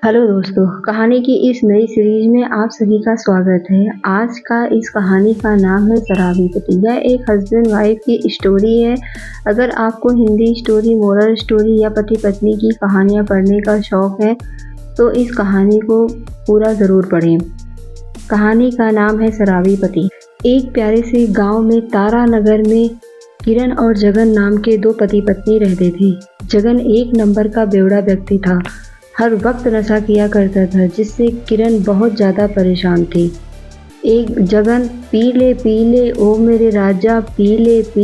Hello दोस्तों, कहानी की इस नई सीरीज में आप सभी का स्वागत है। आज का इस कहानी का नाम है शराबी पति। यह एक हस्बैंड वाइफ की स्टोरी है। अगर आपको हिंदी स्टोरी, मोरल स्टोरी या पति पत्नी की कहानियाँ पढ़ने का शौक है तो इस कहानी को पूरा ज़रूर पढ़ें। कहानी का नाम है शराबी पति। एक प्यारे से गांव में तारा नगर में किरण और जगन नाम के दो पति पत्नी रहते थे। जगन एक नंबर का बेवड़ा व्यक्ति था। हर वक्त नशा किया करता था, जिससे किरण बहुत ज़्यादा परेशान थी। एक जगन पी ले ओ मेरे राजा, पी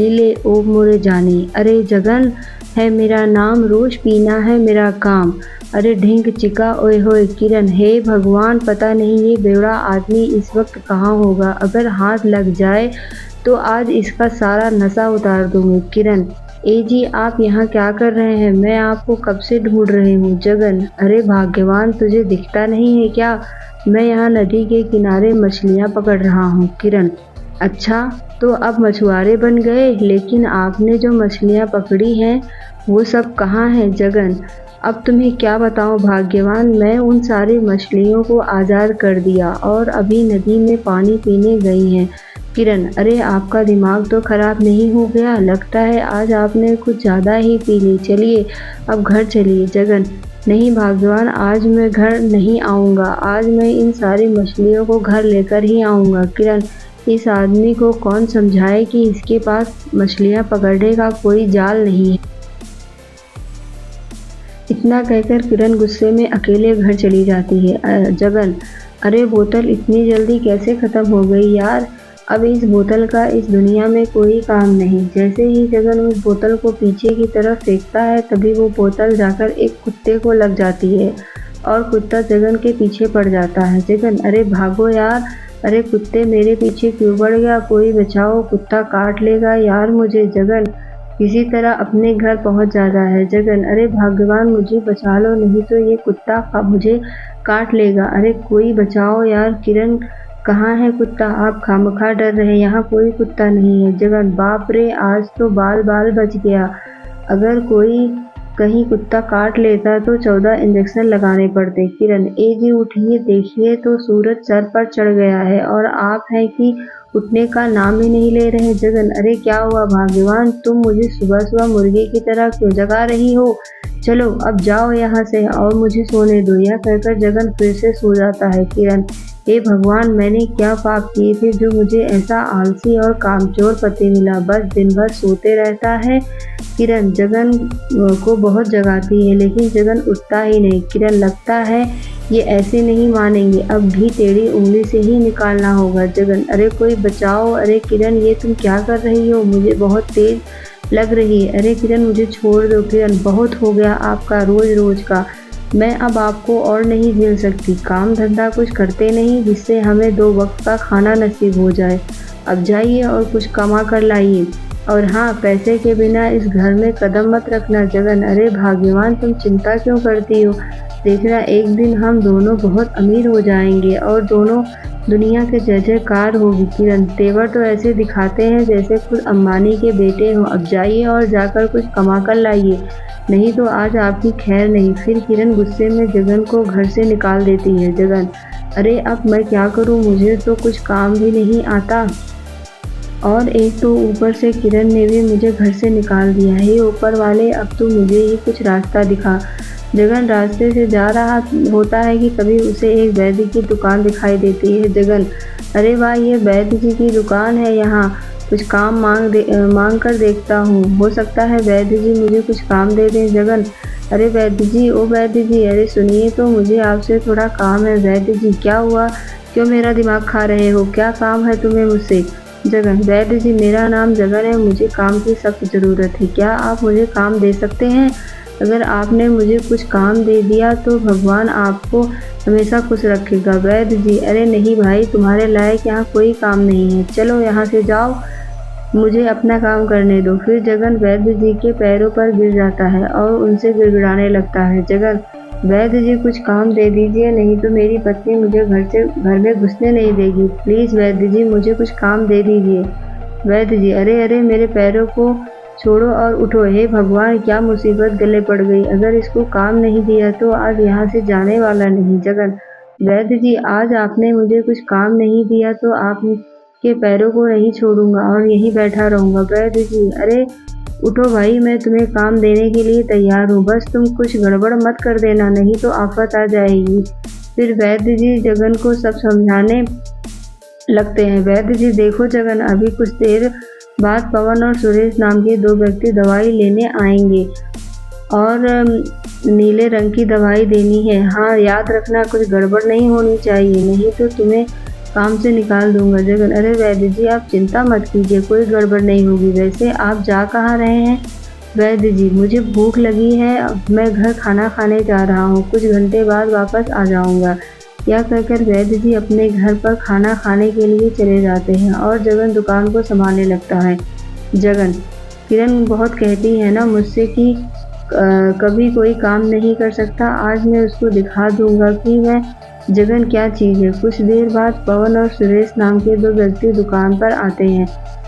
ले ओ मोरे जाने। अरे जगन है मेरा नाम, रोज पीना है मेरा काम। अरे ढिंक चिका ओए होए किरण, हे भगवान पता नहीं ये बेवड़ा आदमी इस वक्त कहाँ होगा। अगर हाथ लग जाए तो आज इसका सारा नशा उतार दूंगी। किरण, ए जी आप यहाँ क्या कर रहे हैं? मैं आपको कब से ढूंढ रही हूँ। जगन, अरे भाग्यवान तुझे दिखता नहीं है क्या? मैं यहाँ नदी के किनारे मछलियाँ पकड़ रहा हूँ। किरण, अच्छा तो अब मछुआरे बन गए, लेकिन आपने जो मछलियाँ पकड़ी हैं वो सब कहाँ हैं? जगन, अब तुम्हें क्या बताऊँ भाग्यवान, मैं उन सारी मछलियों को आज़ाद कर दिया और अभी नदी में पानी पीने गई हैं। किरण, अरे आपका दिमाग तो खराब नहीं हो गया? लगता है आज आपने कुछ ज़्यादा ही पी ली। चलिए अब घर चलिए। जगन, नहीं भाग्यवान, आज मैं घर नहीं आऊँगा। आज मैं इन सारी मछलियों को घर लेकर ही आऊँगा। किरण, इस आदमी को कौन समझाए कि इसके पास मछलियाँ पकड़ने का कोई जाल नहीं है। इतना कहकर किरण गुस्से में अकेले घर चली जाती है। जगन, अरे बोतल इतनी जल्दी कैसे ख़त्म हो गई यार? अब इस बोतल का इस दुनिया में कोई काम नहीं। जैसे ही जगन उस बोतल को पीछे की तरफ फेंकता है, तभी वो बोतल जाकर एक कुत्ते को लग जाती है और कुत्ता जगन के पीछे पड़ जाता है। जगन, अरे भागो यार, अरे कुत्ते मेरे पीछे क्यों पड़ गया? कोई बचाओ, कुत्ता काट लेगा यार मुझे। जगन किसी तरह अपने घर पहुंच जाता है। जगन, अरे भगवान मुझे बचा लो, नहीं तो ये कुत्ता मुझे काट लेगा। अरे कोई बचाओ यार। किरण, कहाँ है कुत्ता? आप खामखा डर रहे, यहाँ कोई कुत्ता नहीं है। जगन, बाप रे, आज तो बाल बाल बच गया। अगर कोई कहीं कुत्ता काट लेता तो 14 इंजेक्शन लगाने पड़ते। किरण, ए जी उठिए, देखिए तो सूरज सर पर चढ़ गया है और आप हैं कि उठने का नाम ही नहीं ले रहे। जगन, अरे क्या हुआ भाग्यवान, तुम मुझे सुबह सुबह मुर्गे की तरह क्यों जगा रही हो? चलो अब जाओ यहाँ से और मुझे सोने दो। यह कहकर जगन फिर से सो जाता है। किरण, हे भगवान, मैंने क्या पाप किए थे जो मुझे ऐसा आलसी और कामचोर पति मिला, बस दिन भर सोते रहता है। किरण जगन को बहुत जगाती है, लेकिन जगन उठता ही नहीं। किरण, लगता है ये ऐसे नहीं मानेंगे, अब भी टेढ़ी उंगली से ही निकालना होगा। जगन, अरे कोई बचाओ। अरे किरण, ये तुम क्या कर रही हो? मुझे बहुत तेज लग रही है। अरे किरण, मुझे छोड़ दो। किरण, बहुत हो गया आपका रोज रोज का, मैं अब आपको और नहीं झेल सकती। काम धंधा कुछ करते नहीं जिससे हमें 2 वक्त का खाना नसीब हो जाए। अब जाइए और कुछ कमा कर लाइए, और हाँ, पैसे के बिना इस घर में कदम मत रखना। जगन, अरे भाग्यवान, तुम चिंता क्यों करती हो? देखना एक दिन हम दोनों बहुत अमीर हो जाएंगे और दोनों दुनिया के जय जयकार होगी। किरण, तेवर तो ऐसे दिखाते हैं जैसे खुद अंबानी के बेटे हों। अब जाइए और जाकर कुछ कमा कर लाइए, नहीं तो आज आपकी खैर नहीं। फिर किरण गुस्से में जगन को घर से निकाल देती है। जगन, अरे अब मैं क्या करूं, मुझे तो कुछ काम भी नहीं आता और एक तो ऊपर से किरण ने भी मुझे घर से निकाल दिया है। ऊपर वाले, अब तो मुझे ही कुछ रास्ता दिखा। जगन रास्ते से जा रहा होता है कि कभी उसे एक वैद्य की दुकान दिखाई देती है। जगन, अरे वाह, ये वैद्य जी की दुकान है, यहाँ कुछ काम मांग कर देखता हूँ, हो सकता है वैद्य जी मुझे कुछ काम दे दें। जगन, अरे वैद्य जी, ओ वैद्य जी, अरे सुनिए तो, मुझे आपसे थोड़ा काम है। वैद्य जी, क्या हुआ, क्यों मेरा दिमाग खा रहे हो? क्या काम है तुम्हें मुझसे? जगन, वैद्य जी मेरा नाम जगन है, मुझे काम की सख्त ज़रूरत है, क्या आप मुझे काम दे सकते हैं? अगर आपने मुझे कुछ काम दे दिया तो भगवान आपको हमेशा खुश रखेगा। वैद्य जी, अरे नहीं भाई, तुम्हारे लायक यहाँ कोई काम नहीं है, चलो यहाँ से जाओ, मुझे अपना काम करने दो। फिर जगन वैद्य जी के पैरों पर गिर जाता है और उनसे गिड़गिड़ाने लगता है। जगन, वैद्य जी कुछ काम दे दीजिए, नहीं तो मेरी पत्नी मुझे घर में घुसने नहीं देगी। प्लीज़ वैद्य जी, मुझे कुछ काम दे दीजिए। वैद्य जी, अरे अरे, मेरे पैरों को छोड़ो और उठो। हे भगवान, क्या मुसीबत गले पड़ गई। अगर इसको काम नहीं दिया तो आज यहाँ से जाने वाला नहीं। जगन, वैद्य जी, आज आपने मुझे कुछ काम नहीं दिया तो आपके पैरों को नहीं छोड़ूंगा और यहीं बैठा रहूंगा। वैद्य जी, अरे उठो भाई, मैं तुम्हें काम देने के लिए तैयार हूँ, बस तुम कुछ गड़बड़ मत कर देना, नहीं तो आफत आ जाएगी। फिर वैद्य जी जगन को सब समझाने लगते हैं। वैद्य जी, देखो जगन, अभी कुछ देर बाद पवन और सुरेश नाम के दो व्यक्ति दवाई लेने आएंगे और नीले रंग की दवाई देनी है। हाँ, याद रखना, कुछ गड़बड़ नहीं होनी चाहिए, नहीं तो तुम्हें काम से निकाल दूंगा। जगन, अरे वैद्य जी, आप चिंता मत कीजिए, कोई गड़बड़ नहीं होगी। वैसे आप जा कहाँ रहे हैं? वैद्य जी, मुझे भूख लगी है, मैं घर खाना खाने जा रहा हूँ, कुछ घंटे बाद वापस आ जाऊंगा। यह कहकर वैद्य जी अपने घर पर खाना खाने के लिए चले जाते हैं और जगन दुकान को संभालने लगता है। जगन, किरण बहुत कहती है ना मुझसे कि कभी कोई काम नहीं कर सकता, आज मैं उसको दिखा दूंगा कि मैं जगन क्या चीज़ है। कुछ देर बाद पवन और सुरेश नाम के दो व्यक्ति दुकान पर आते हैं।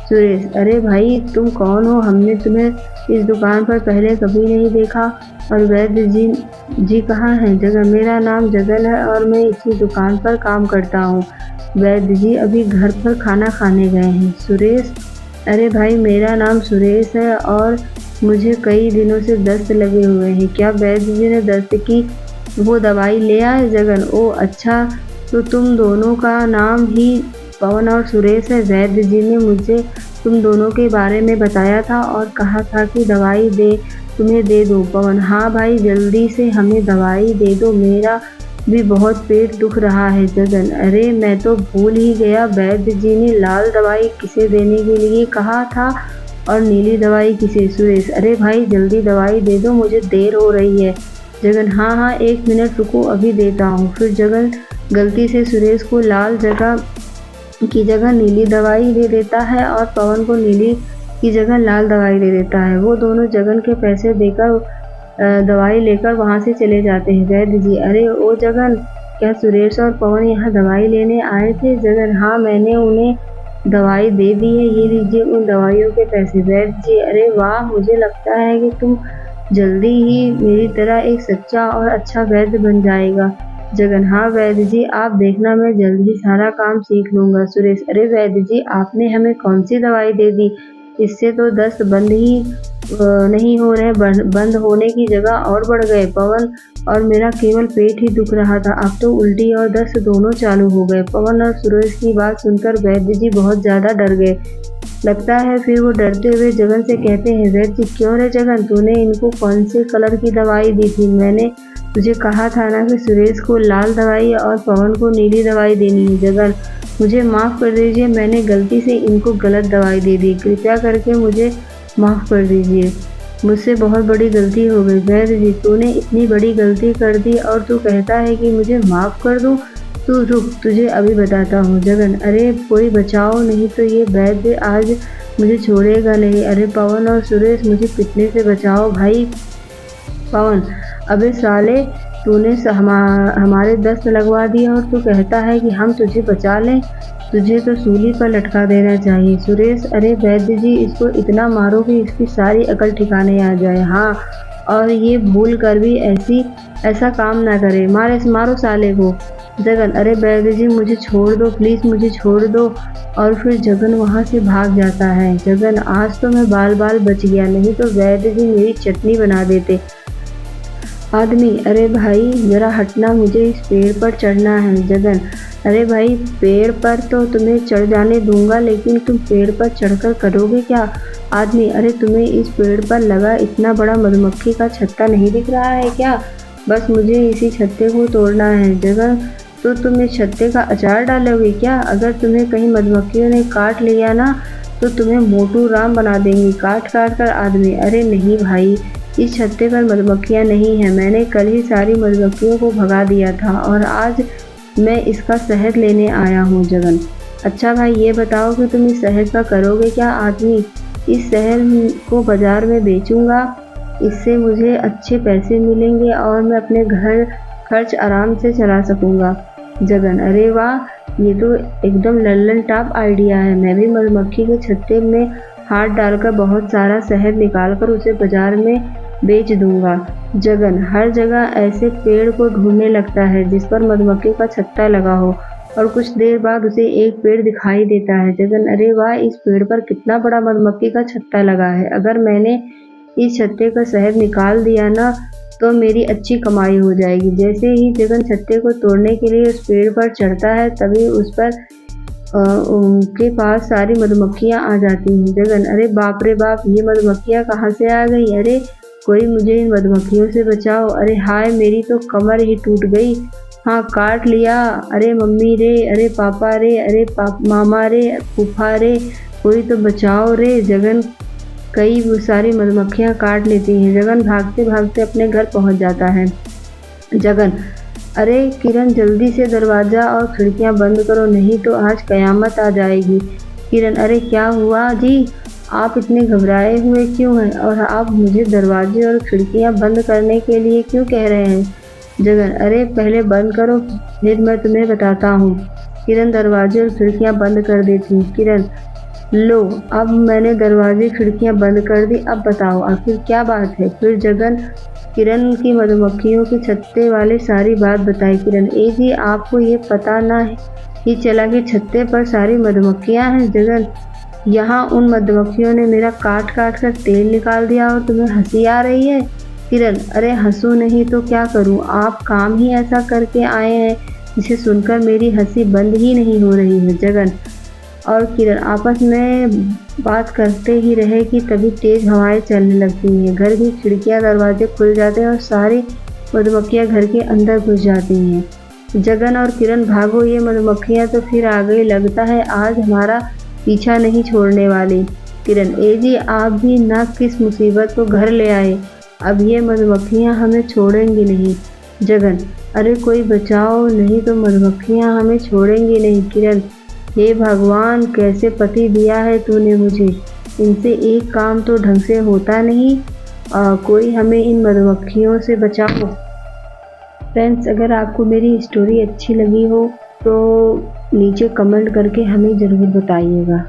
सुरेश, अरे भाई, तुम कौन हो? हमने तुम्हें इस दुकान पर पहले कभी नहीं देखा। और वैद्य जी कहाँ हैं? जगन, मेरा नाम जगन है और मैं इसी दुकान पर काम करता हूँ। वैद्य जी अभी घर पर खाना खाने गए हैं। सुरेश, अरे भाई, मेरा नाम सुरेश है और मुझे कई दिनों से दस्त लगे हुए हैं। क्या वैद्य जी ने दस्त की वो दवाई ले आए? जगन, ओ अच्छा, तो तुम दोनों का नाम ही पवन और सुरेश है। वैद्य जी ने मुझे तुम दोनों के बारे में बताया था और कहा था कि दवाई तुम्हें दे दो। पवन, हाँ भाई, जल्दी से हमें दवाई दे दो, मेरा भी बहुत पेट दुख रहा है। जगन, अरे मैं तो भूल ही गया, वैद्य जी ने लाल दवाई किसे देने के लिए कहा था और नीली दवाई किसे? सुरेश, अरे भाई, जल्दी दवाई दे दो, मुझे देर हो रही है। जगन, हाँ हाँ, 1 मिनट रुको, अभी देता हूँ। फिर जगन गलती से सुरेश को लाल की जगह नीली दवाई दे देता है और पवन को नीली की जगह लाल दवाई दे देता है। वो दोनों जगन के पैसे देकर दवाई लेकर वहाँ से चले जाते हैं। वैद्य जी, अरे ओ जगन, क्या सुरेश और पवन यहाँ दवाई लेने आए थे? जगन, हाँ, मैंने उन्हें दवाई दे दी है, ये लीजिए उन दवाइयों के पैसे। वैद्य जी, अरे वाह, मुझे लगता है कि तुम जल्दी ही मेरी तरह एक सच्चा और अच्छा वैद्य बन जाएगा। जगन, हाँ वैद्य जी, आप देखना, मैं जल्द ही सारा काम सीख लूँगा। सुरेश, अरे वैद्य जी, आपने हमें कौन सी दवाई दे दी? इससे तो दस्त बंद ही नहीं हो रहे, बंद होने की जगह और बढ़ गए। पवन, और मेरा केवल पेट ही दुख रहा था, अब तो उल्टी और दस्त दोनों चालू हो गए। पवन और सुरेश की बात सुनकर वैद्य जी बहुत ज़्यादा डर गए लगता है। फिर वो डरते हुए जगन से कहते हैं, वैद्य जी, क्यों रे जगन, तूने इनको कौन से कलर की दवाई दी थी? मैंने तुझे कहा था ना कि सुरेश को लाल दवाई और पवन को नीली दवाई देनी है। जगन, मुझे माफ़ कर दीजिए, मैंने गलती से इनको गलत दवाई दे दी, कृपया करके मुझे माफ़ कर दीजिए, मुझसे बहुत बड़ी गलती हो गई। वैद्य जी, तूने इतनी बड़ी गलती कर दी और तू कहता है कि मुझे माफ़ कर दूँ? तू रुक, तुझे अभी बताता हूँ। जगन, अरे कोई बचाओ, नहीं तो ये वैद्य आज मुझे छोड़ेगा नहीं। अरे पवन और सुरेश, मुझे पिटने से बचाओ भाई। पवन, अबे साले, तूने हमारे दस्त लगवा दिया और तू कहता है कि हम तुझे बचा लें, तुझे तो सूली पर लटका देना चाहिए। सुरेश, अरे वैद्य जी, इसको इतना मारो कि इसकी सारी अकल ठिकाने आ जाए। हाँ, और ये भूल कर भी ऐसा काम ना करे, मारो साले को। जगन, अरे वैद्य जी, मुझे छोड़ दो प्लीज़, मुझे छोड़ दो। और फिर जगन वहाँ से भाग जाता है। जगन, आज तो मैं बाल बच गया, नहीं तो वैद्य जी मेरी चटनी बना देते। आदमी, अरे भाई ज़रा हटना, मुझे इस पेड़ पर चढ़ना है। जगन, अरे भाई, पेड़ पर तो तुम्हें चढ़ जाने दूंगा, लेकिन तुम पेड़ पर चढ़कर करोगे क्या? आदमी, अरे तुम्हें इस पेड़ पर लगा इतना बड़ा मधुमक्खी का छत्ता नहीं दिख रहा है क्या? बस मुझे इसी छत्ते को तोड़ना है। जगन, तो तुम इस छत्ते का अचार डालोगे क्या? अगर तुम्हें कहीं मधुमक्खियों ने काट लिया ना, तो तुम्हें मोटू राम बना देंगी काट कर। आदमी, अरे नहीं भाई, इस छत्ते पर मधुमक्खियाँ नहीं हैं, मैंने कल ही सारी मधुमक्खियों को भगा दिया था और आज मैं इसका शहद लेने आया हूँ। जगन, अच्छा भाई, ये बताओ कि तुम इस शहद का करोगे क्या? आदमी, इस शहद को बाज़ार में बेचूँगा, इससे मुझे अच्छे पैसे मिलेंगे और मैं अपने घर खर्च आराम से चला सकूँगा। जगन, अरे वाह, ये तो एकदम लल्लन टॉप आइडिया है, मैं भी मधुमक्खी के छत्ते में हाथ डालकर बहुत सारा शहद निकालकर उसे बाजार में बेच दूंगा। जगन हर जगह ऐसे पेड़ को ढूंढने लगता है जिस पर मधुमक्खी का छत्ता लगा हो और कुछ देर बाद उसे एक पेड़ दिखाई देता है। जगन अरे वाह, इस पेड़ पर कितना बड़ा मधुमक्खी का छत्ता लगा है। अगर मैंने इस छत्ते का शहद निकाल दिया ना तो मेरी अच्छी कमाई हो जाएगी। जैसे ही जगन छत्ते को तोड़ने के लिए उस पेड़ पर चढ़ता है तभी उस पर उनके पास सारी मधुमक्खियां आ जाती हैं। जगन अरे बाप रे बाप, ये मधुमक्खियां कहाँ से आ गई? अरे कोई मुझे इन मधुमक्खियों से बचाओ। अरे हाय, मेरी तो कमर ही टूट गई। हाँ, काट लिया। अरे मम्मी रे, अरे पापा रे, अरे मामा रे, फूफा रे, कोई तो बचाओ रे। जगन कई सारी मधुमक्खियां काट लेती हैं। जगन भागते भागते अपने घर पहुंच जाता है। जगन अरे किरण, जल्दी से दरवाज़ा और खिड़कियां बंद करो, नहीं तो आज कयामत आ जाएगी। किरण अरे क्या हुआ जी, आप इतने घबराए हुए क्यों हैं और आप मुझे दरवाजे और खिड़कियां बंद करने के लिए क्यों कह रहे हैं? जगन अरे पहले बंद करो, फिर मैं तुम्हें बताता हूँ। किरण दरवाजे और खिड़कियां बंद कर देती। किरण लो, अब मैंने दरवाजे खिड़कियां बंद कर दी, अब बताओ आखिर क्या बात है? फिर जगन किरण की मधुमक्खियों के छत्ते वाले सारी बात बताई। किरण ए जी, आपको ये पता ना ही चला कि छत्ते पर सारी मधुमक्खियां हैं। जगन यहाँ उन मधुमक्खियों ने मेरा काट काट कर तेल निकाल दिया और तुम्हें हंसी आ रही है? किरण अरे हंसू नहीं तो क्या करूँ, आप काम ही ऐसा करके आए हैं जिसे सुनकर मेरी हंसी बंद ही नहीं हो रही है। जगन और किरण आपस में बात करते ही रहे कि तभी तेज हवाएं चलने लगती हैं। घर की खिड़कियां दरवाजे खुल जाते हैं और सारी मधुमक्खियां घर के अंदर घुस जाती हैं। जगन और किरण भागो, ये मधुमक्खियां तो फिर आ गई, लगता है आज हमारा पीछा नहीं छोड़ने वाली। किरण ए जी, आप भी ना किस मुसीबत को घर ले आए, अब ये मधुमक्खियां हमें छोड़ेंगी नहीं। जगन अरे कोई बचाओ, नहीं तो मधुमक्खियां हमें छोड़ेंगी नहीं। किरण हे भगवान, कैसे पति दिया है तूने मुझे, इनसे एक काम तो ढंग से होता नहीं। कोई हमें इन मधुमक्खियों से बचाओ। फ्रेंड्स, अगर आपको मेरी स्टोरी अच्छी लगी हो तो नीचे कमेंट करके हमें ज़रूर बताइएगा।